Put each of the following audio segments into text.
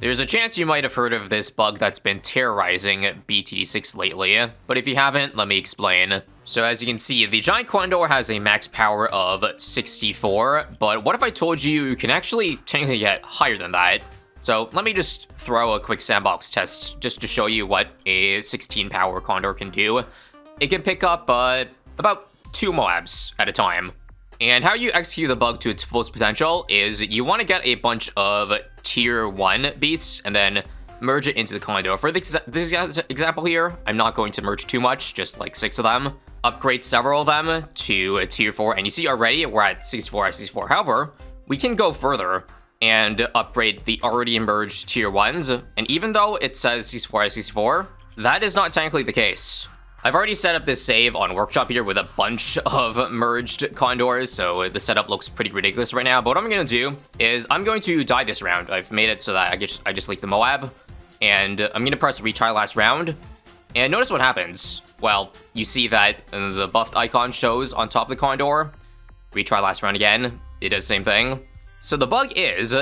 There's a chance you might have heard of this bug that's been terrorizing BTD6 lately, but if you haven't, let me explain. So as you can see, the Giant Condor has a max power of 64, but what if I told you you can actually technically get higher than that? So let me just throw a quick sandbox test just to show you what a 16 power Condor can do. It can pick up about 2 Moabs at a time. And how you execute the bug to its fullest potential is you want to get a bunch of tier 1 beasts and then merge it into the Condor. For this example here, I'm not going to merge too much, just like 6 of them. Upgrade several of them to tier 4, and you see already we're at 64 out of 64. However, we can go further and upgrade the already merged tier 1s, and even though it says 64 out of 64, that is not technically the case. I've already set up this save on Workshop here with a bunch of merged Condors, so the setup looks pretty ridiculous right now. But what I'm going to do is I'm going to die this round. I've made it so that I just leak the Moab, and I'm going to press retry last round. And notice what happens. Well, you see that the buffed icon shows on top of the Condor. Retry last round again. It does the same thing. So the bug is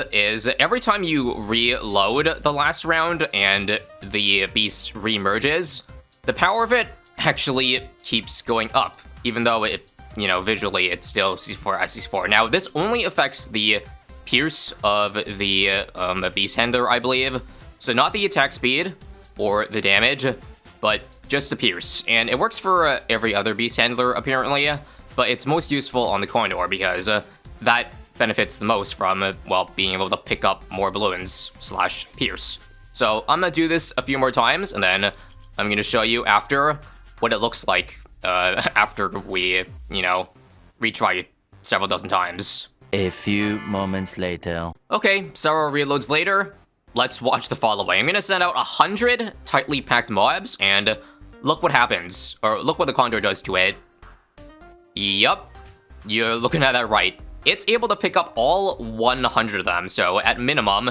every time you reload the last round and the beast remerges, the power of it actually keeps going up, even though it, visually it's still C4 as C4. Now, this only affects the pierce of the beast handler, I believe. So not the attack speed or the damage, but just the pierce. And it works for every other beast handler, apparently, but it's most useful on the Condor because that benefits the most from, being able to pick up more balloons / pierce. So I'm gonna do this a few more times, and then I'm gonna show you after what it looks like after we, retry several dozen times. A few moments later. Okay, several reloads later, let's watch the following. I'm gonna send out 100 tightly packed Moabs, and look what happens, or look what the Condor does to it. Yup, you're looking at that right. It's able to pick up all 100 of them, so at minimum,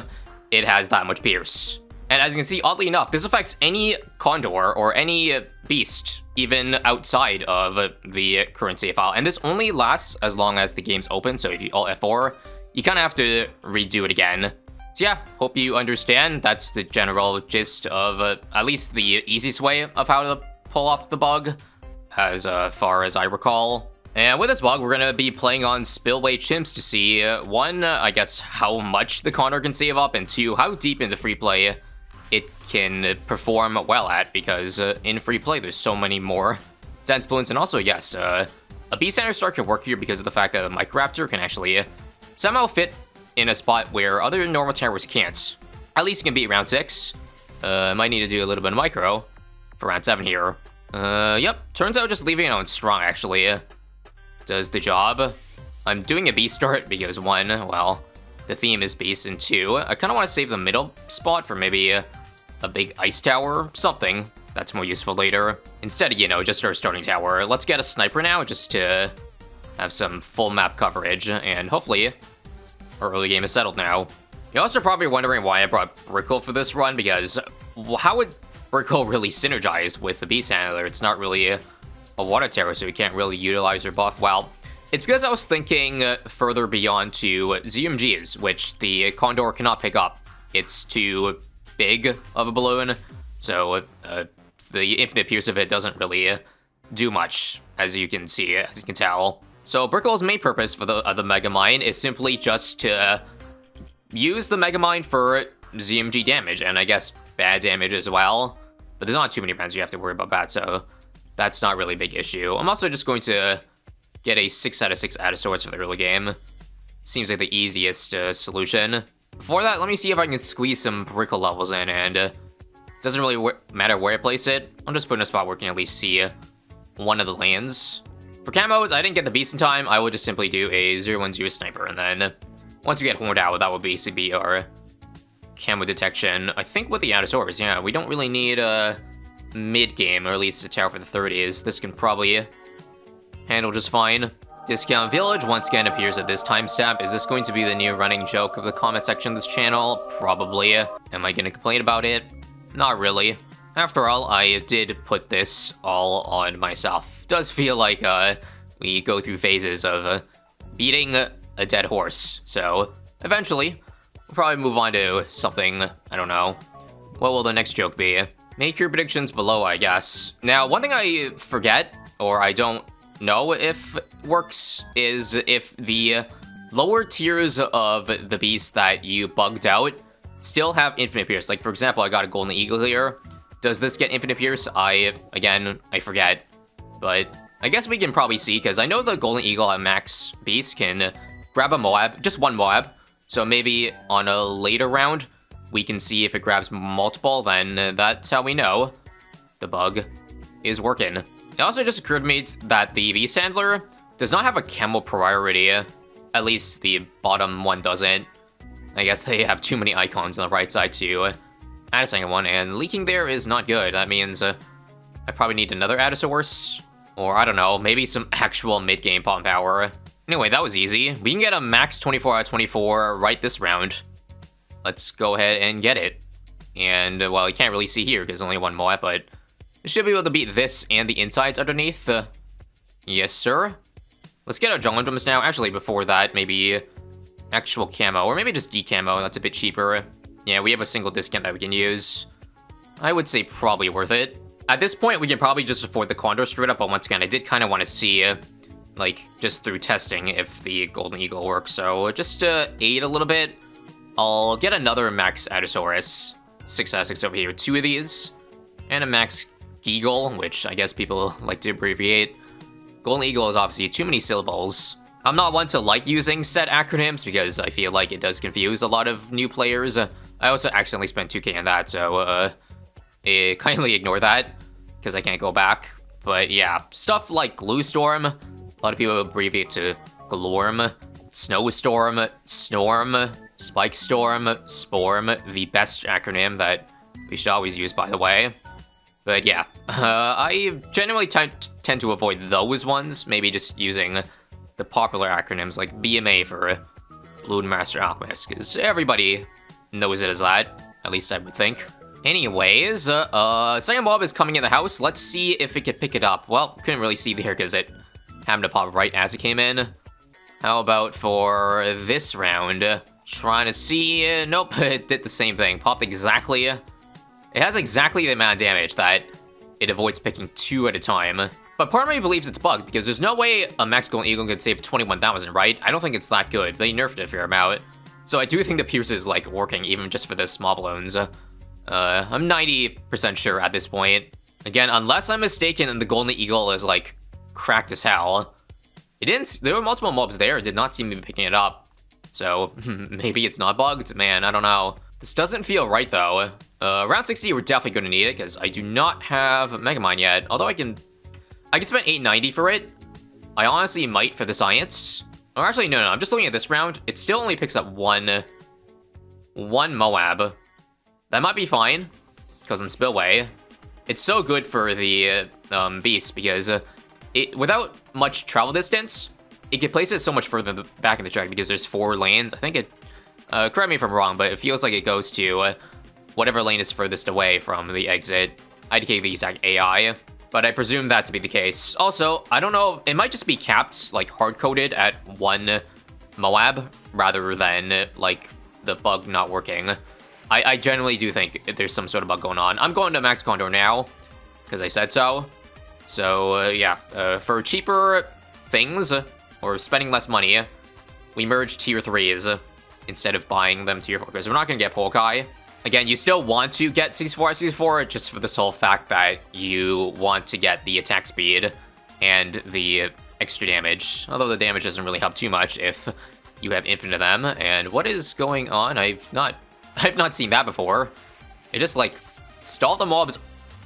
it has that much pierce. And as you can see, oddly enough, this affects any Condor or any beast, even outside of the current save file. And this only lasts as long as the game's open, so if you Alt F4, you kind of have to redo it again. So yeah, hope you understand. That's the general gist of at least the easiest way of how to pull off the bug, as far as I recall. And with this bug, we're going to be playing on Spillway Chimps to see, one, I guess, how much the Condor can save up, and two, how deep into free play it can perform well at, because in free play there's so many more dense balloons. And also, yes, a Beast Center Star can work here because of the fact that a Microraptor can actually somehow fit in a spot where other normal towers can't. At least it can beat round 6. I might need to do a little bit of micro for round 7 here. Yep, turns out just leaving it on strong actually does the job. I'm doing a beast start because 1, well, the theme is beast, and 2, I kind of want to save the middle spot for maybe a big ice tower or something that's more useful later. Instead of, just our starting tower, let's get a sniper now just to have some full map coverage, and hopefully our early game is settled now. You're also probably wondering why I brought Brickle for this run, because how would Brickle really synergize with the Beast Handler? It's not really a water tower, so we can't really utilize her buff. Well, it's because I was thinking further beyond to ZMGs, which the Condor cannot pick up. It's too big of a balloon, so the infinite pierce of it doesn't really do much, as you can see, as you can tell. So Brickle's main purpose for the Megamind is simply just to use the Megamind for ZMG damage, and I guess bad damage as well. But there's not too many rounds you have to worry about that, so that's not really a big issue. I'm also just going to get a 6 out of 6 Atosaurus for the early game. Seems like the easiest solution. Before that, let me see if I can squeeze some Brickle levels in, and doesn't really matter where I place it. I'm just putting a spot where we can at least see one of the lands. For camos, I didn't get the beast in time. I would just simply do a 0-1-0 sniper, and then once we get horned out, that would basically be our camo detection. I think with the Atosaurus, yeah, we don't really need a mid-game, or at least a tower for the 30s. This can probably handle just fine. Discount Village once again appears at this timestamp. Is this going to be the new running joke of the comment section of this channel? Probably. Am I going to complain about it? Not really. After all, I did put this all on myself. Does feel like we go through phases of beating a dead horse. So eventually, we'll probably move on to something, I don't know. What will the next joke be? Make your predictions below, I guess. Now, one thing I forget, or I don't know if works, is if the lower tiers of the beast that you bugged out still have infinite pierce. Like, for example, I got a golden eagle here. Does this get infinite pierce? Again, I forget. But I guess we can probably see, because I know the golden eagle at max beast can grab a Moab, just one Moab. So maybe on a later round, we can see if it grabs multiple, then that's how we know the bug is working. It also just occurred to me that the beast handler does not have a camo priority. At least the bottom one doesn't. I guess they have too many icons on the right side to add a second one, and leaking there is not good. That means I probably need another add a source, or I don't know, maybe some actual mid-game pop power. Anyway, that was easy. We can get a max 24 out of 24 right this round. Let's go ahead and get it. And, well, you can't really see here because only one Moab, but we should be able to beat this and the insides underneath. Yes, sir. Let's get our jungle drums now. Actually, before that, maybe actual camo, or maybe just decamo. That's a bit cheaper. Yeah, we have a single discount that we can use. I would say probably worth it. At this point, we can probably just afford the Condor straight up, but once again, I did kind of want to see, like, just through testing if the Golden Eagle works. So just to aid a little bit, I'll get another Max Allosaurus. 6 out of 6 over here. 2 of these. And a Max Geagle, which I guess people like to abbreviate. Golden Eagle is obviously too many syllables. I'm not one to like using set acronyms because I feel like it does confuse a lot of new players. I also accidentally spent 2k on that, so kindly ignore that because I can't go back. But yeah, stuff like Glue-Storm, a lot of people abbreviate to Glorm, Snowstorm, Snorm, Spike Storm, Sporm, the best acronym that we should always use, by the way. But yeah, I generally tend to avoid those ones, maybe just using the popular acronyms like BMA for Bloon Master Alchemist, because everybody knows it as that, at least I would think. Anyways, second mob is coming in the house. Let's see if it could pick it up. Well, couldn't really see there because it happened to pop right as it came in. How about for this round? Trying to see, nope, it did the same thing. Popped exactly, it has exactly the amount of damage that it avoids picking 2 at a time. But part of me believes it's bugged, because there's no way a Max Golden Eagle could save 21,000, right? I don't think it's that good. They nerfed it a fair amount. So I do think the Pierce is, like, working, even just for the small balloons. I'm 90% sure at this point. Again, unless I'm mistaken and the Golden Eagle is, like, cracked as hell. There were multiple mobs there, it did not seem to be picking it up. So, maybe it's not bugged? Man, I don't know. This doesn't feel right, though. Round 60, we're definitely going to need it, because I do not have Megamind yet. Although I can spend 890 for it. I honestly might for the science. Or actually, no, I'm just looking at this round. It still only picks up one Moab. That might be fine, because in Spillway, it's so good for the beast, because without much travel distance, it can place it so much further back in the track, because there's 4 lanes. I think it, correct me if I'm wrong, but it feels like it goes to whatever lane is furthest away from the exit. IDK the exact AI, but I presume that to be the case. Also, I don't know, it might just be capped, like, hard-coded at 1 Moab, rather than, like, the bug not working. I generally do think there's some sort of bug going on. I'm going to Max Condor now, because I said so. So, yeah, for cheaper things, or spending less money, we merge tier 3s instead of buying them tier 4, because we're not going to get Polkai. Again, you still want to get 64 64 just for the sole fact that you want to get the attack speed and the extra damage. Although the damage doesn't really help too much if you have infinite of them. And what is going on? I've not seen that before. It just, like, stalled the mobs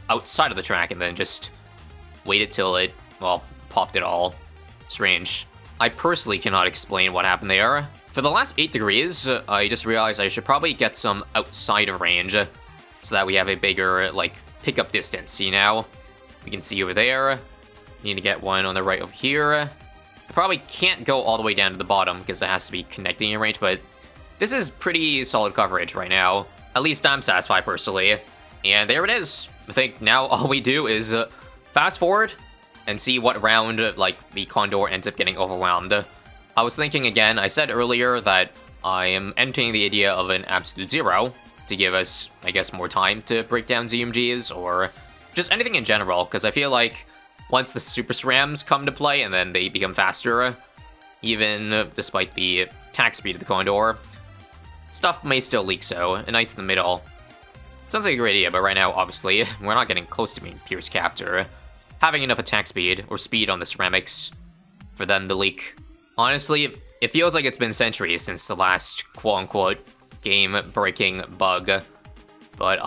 outside of the track and then just waited till it, well, popped it all. Strange. I personally cannot explain what happened there. For the last 8 degrees, I just realized I should probably get some outside of range so that we have a bigger, like, pickup distance. See now? We can see over there. Need to get one on the right over here. I probably can't go all the way down to the bottom because it has to be connecting in range, but this is pretty solid coverage right now. At least I'm satisfied personally. And there it is. I think now all we do is fast forward and see what round, like, the Condor ends up getting overwhelmed. I was thinking again, I said earlier that I am entertaining the idea of an absolute zero to give us, I guess, more time to break down ZMGs or just anything in general, because I feel like once the super SRAMs come to play and then they become faster, even despite the attack speed of the Condor, stuff may still leak, so a nice in the middle. Sounds like a great idea, but right now, obviously, we're not getting close to being Pierce Capped or having enough attack speed or speed on the ceramics for them to leak. Honestly, it feels like it's been centuries since the last quote-unquote game-breaking bug. But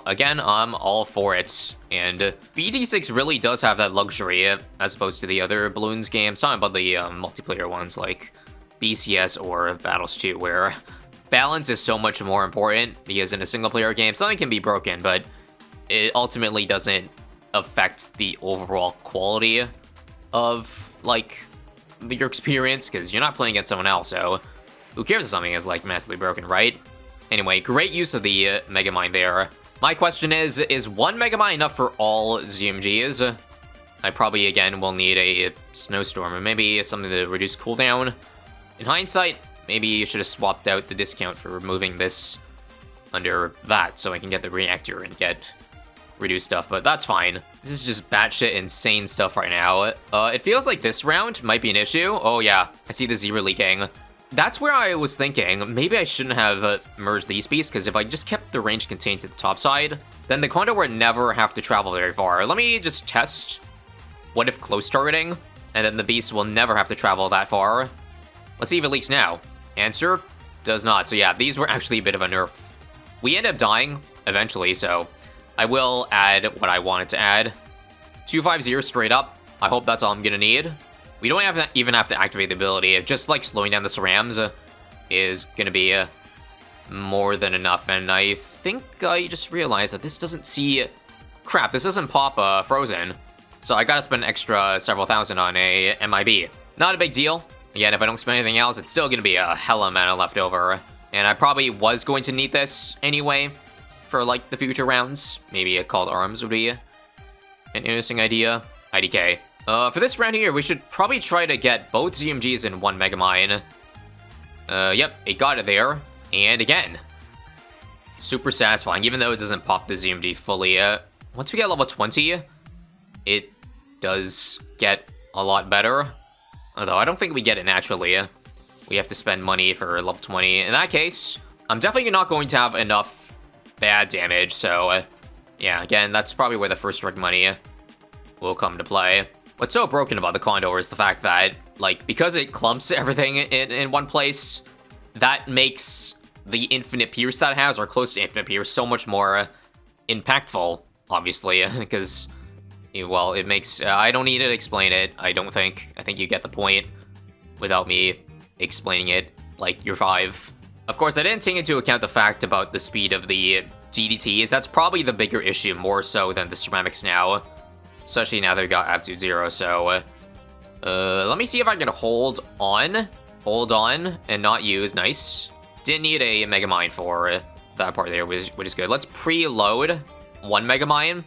again, I'm all for it. And BTD6 really does have that luxury as opposed to the other Bloons games. Talking about the multiplayer ones like BCS or Battles 2, where balance is so much more important, because in a single-player game, something can be broken, but it ultimately doesn't affect the overall quality of, like, your experience, because you're not playing against someone else, so who cares if something is, like, massively broken, right? Anyway, great use of the Megamind there. My question is one Megamind enough for all ZMGs? I probably, again, will need a Snowstorm, or maybe something to reduce cooldown. In hindsight, maybe you should have swapped out the discount for removing this under that, so I can get the reactor and get reduced stuff, but that's fine. This is just batshit insane stuff right now. It feels like this round might be an issue. Oh yeah, I see the zero leaking. That's where I was thinking, maybe I shouldn't have merged these beasts, because if I just kept the range contained to the top side, then the Condor would never have to travel very far. Let me just test. What if close targeting? And then the beast will never have to travel that far. Let's see if it leaks now. Answer, does not. So yeah, these were actually a bit of a nerf. We end up dying eventually, so I will add what I wanted to add. 250 straight up. I hope that's all I'm gonna need. We don't even have to activate the ability. Just like slowing down the SRAMs is gonna be more than enough. And I think I just realized that this doesn't see... Crap, this doesn't pop Frozen. So I gotta spend extra several thousand on a MIB. Not a big deal. Again, if I don't spend anything else, it's still gonna be a hella mana left over. And I probably was going to need this anyway for, like, the future rounds. Maybe a Called Arms would be an interesting idea. IDK. For this round here, we should probably try to get both ZMGs in one Megamind. Yep, it got it there. And again, super satisfying, even though it doesn't pop the ZMG fully. Once we get level 20, it does get a lot better. Although I don't think we get it naturally. We have to spend money for level 20. In that case, I'm definitely not going to have enough bad damage, so yeah, again, that's probably where the first strike money will come to play. What's so broken about the Condor is the fact that, like, because it clumps everything in one place, that makes the infinite pierce that it has, or close to infinite pierce, so much more impactful, obviously, because, well, it makes... I don't need to explain it, I don't think. I think you get the point without me explaining it like you're 5. Of course, I didn't take into account the fact about the speed of the DDTs. That's probably the bigger issue, more so than the ceramics now. Especially now that we got absolute zero, so... let me see if I can hold on. Hold on and not use. Nice. Didn't need a Megamind for that part there, which is good. Let's preload one Megamind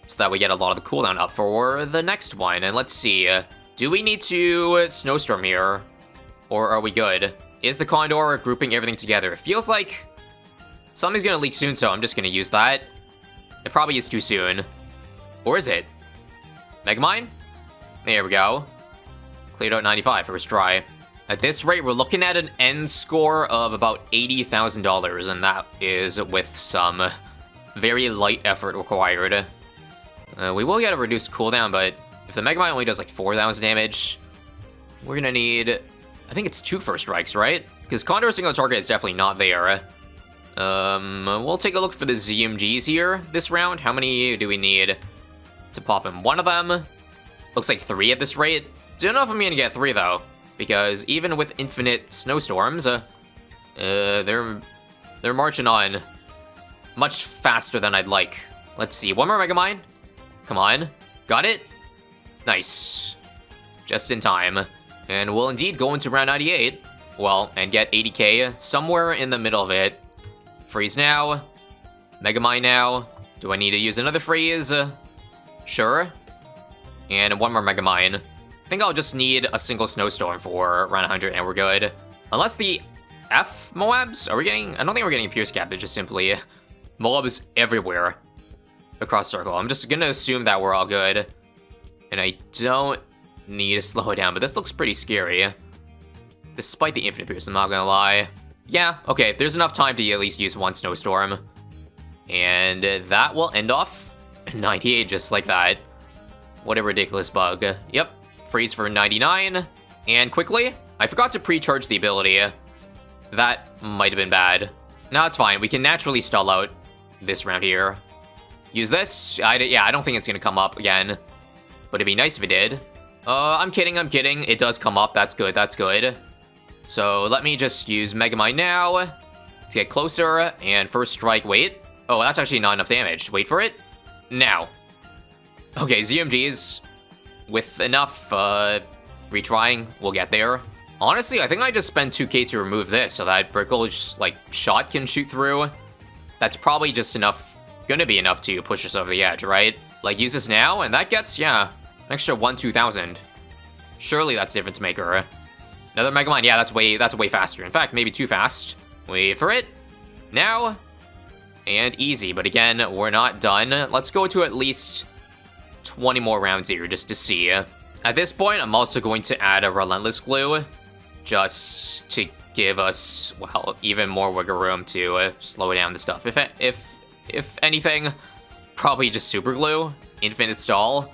so that we get a lot of the cooldown up for the next one. And let's see. Do we need to Snowstorm here? Or are we good? Is the Condor grouping everything together? It feels like something's gonna leak soon, so I'm just gonna use that. It probably is too soon. Or is it? Megamind? There we go. Cleared out 95 first try. At this rate, we're looking at an end score of about $80,000, and that is with some very light effort required. We will get a reduced cooldown, but if the Megamind only does like 4,000 damage, we're gonna need... I think it's 2 first strikes, right? Because Condor single target is definitely not there. We'll take a look for the ZMGs here this round. How many do we need to pop in? 1 of them. Looks like 3 at this rate. Don't know if I'm gonna get 3 though, because even with infinite snowstorms, they're marching on much faster than I'd like. Let's see, 1 more Megamind. Come on, got it. Nice, just in time, and we'll indeed go into round 98. Well, and get 80k somewhere in the middle of it. Freeze now. Megamind now. Do I need to use another freeze? Sure. And 1 more Megamind. I think I'll just need a single snowstorm for round 100 and we're good. Unless the F Moabs? Are we getting... I don't think we're getting Pierce Cap. It's just simply Moabs everywhere across circle. I'm just gonna assume that we're all good. And I don't need to slow it down, but this looks pretty scary. Despite the infinite pierce, I'm not gonna lie. Yeah, okay, there's enough time to at least use one snowstorm. And that will end off 98 just like that. What a ridiculous bug. Yep, freeze for 99. And quickly, I forgot to pre-charge the ability. That might have been bad. No, it's fine. We can naturally stall out this round here. Use this. Yeah, I don't think it's gonna come up again. But it'd be nice if it did. I'm kidding. It does come up. That's good. So let me just use Megamind now to get closer. And first strike, wait. Oh, that's actually not enough damage. Wait for it. Now. Okay, ZMGs. With enough retrying, we'll get there. Honestly, I think I just spent 2k to remove this so that Brickle's like shot can shoot through. That's probably just enough, gonna be enough to push us over the edge, right? Like, use this now, and that gets, yeah, extra 2,000. Surely that's difference maker. Another Megamind, yeah, that's way faster. In fact, maybe too fast. Wait for it. Now. And easy, but again, we're not done. Let's go to at least 20 more rounds here, just to see. At this point, I'm also going to add a Relentless Glue, just to give us, well, even more wiggle room to slow down the stuff. If anything, probably just Super Glue, Infinite Stall.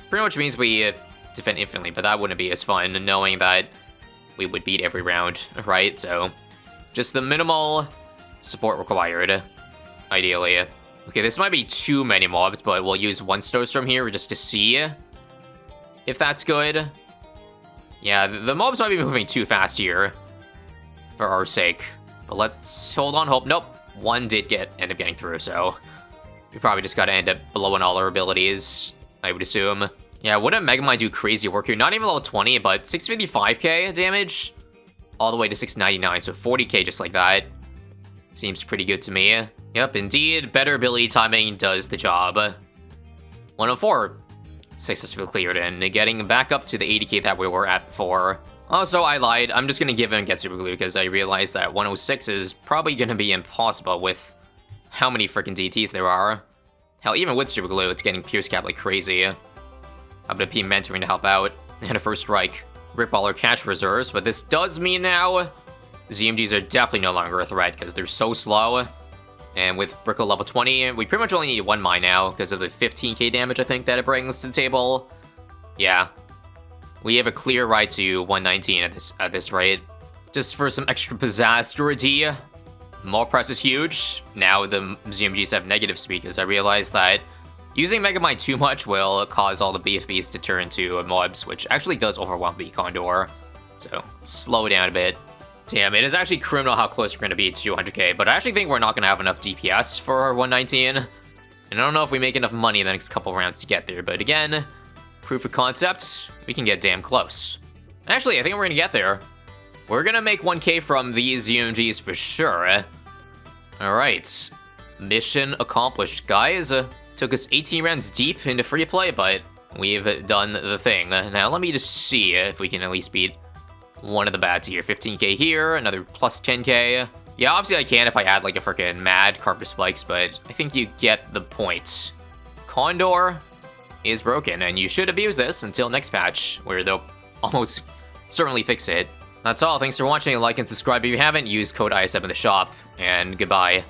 Pretty much means we defend infinitely, but that wouldn't be as fun, knowing that we would beat every round, right? So, just the minimal support required, ideally. Okay, this might be too many mobs, but we'll use one Snowstorm here just to see if that's good. Yeah, the mobs might be moving too fast here for our sake. But let's hold on, hope. Nope, one did end up getting through, so we probably just gotta end up blowing all our abilities, I would assume. Yeah, wouldn't Megamind do crazy work here? Not even level 20, but 655k damage all the way to 699, so 40k just like that. Seems pretty good to me. Yep, indeed, better ability timing does the job. 104. Successfully cleared, and getting back up to the 80k that we were at before. Also, I lied. I'm just gonna give him Get Super Glue because I realized that 106 is probably gonna be impossible with how many freaking DTs there are. Hell, even with Super Glue, it's getting Pierce Cap like crazy. I'm gonna be mentoring to help out. And a first strike. Rip all our cash reserves, but this does mean now ZMGs are definitely no longer a threat because they're so slow. And with Brickle level 20, we pretty much only need one mine now because of the 15k damage I think that it brings to the table. Yeah. We have a clear ride to 119 at this rate. Just for some extra pizzazz. More press is huge. Now the ZMGs have negative speed because I realized that using Megamind too much will cause all the BFBs to turn into mobs, which actually does overwhelm the Condor. So, slow down a bit. Damn, it is actually criminal how close we're going to be to 200k, but I actually think we're not going to have enough DPS for 119. And I don't know if we make enough money in the next couple rounds to get there, but again, proof of concept, we can get damn close. Actually, I think we're going to get there. We're going to make 1k from these ZMGs for sure. Alright, mission accomplished, guys. Took us 18 rounds deep into free play, but we've done the thing. Now, let me just see if we can at least beat one of the bads here. 15k here, another plus 10k. Yeah, obviously I can if I add like a freaking mad carpet spikes, but I think you get the point. Condor is broken, and you should abuse this until next patch, where they'll almost certainly fix it. That's all. Thanks for watching. Like and subscribe if you haven't. Use code ISAB in the shop, and goodbye.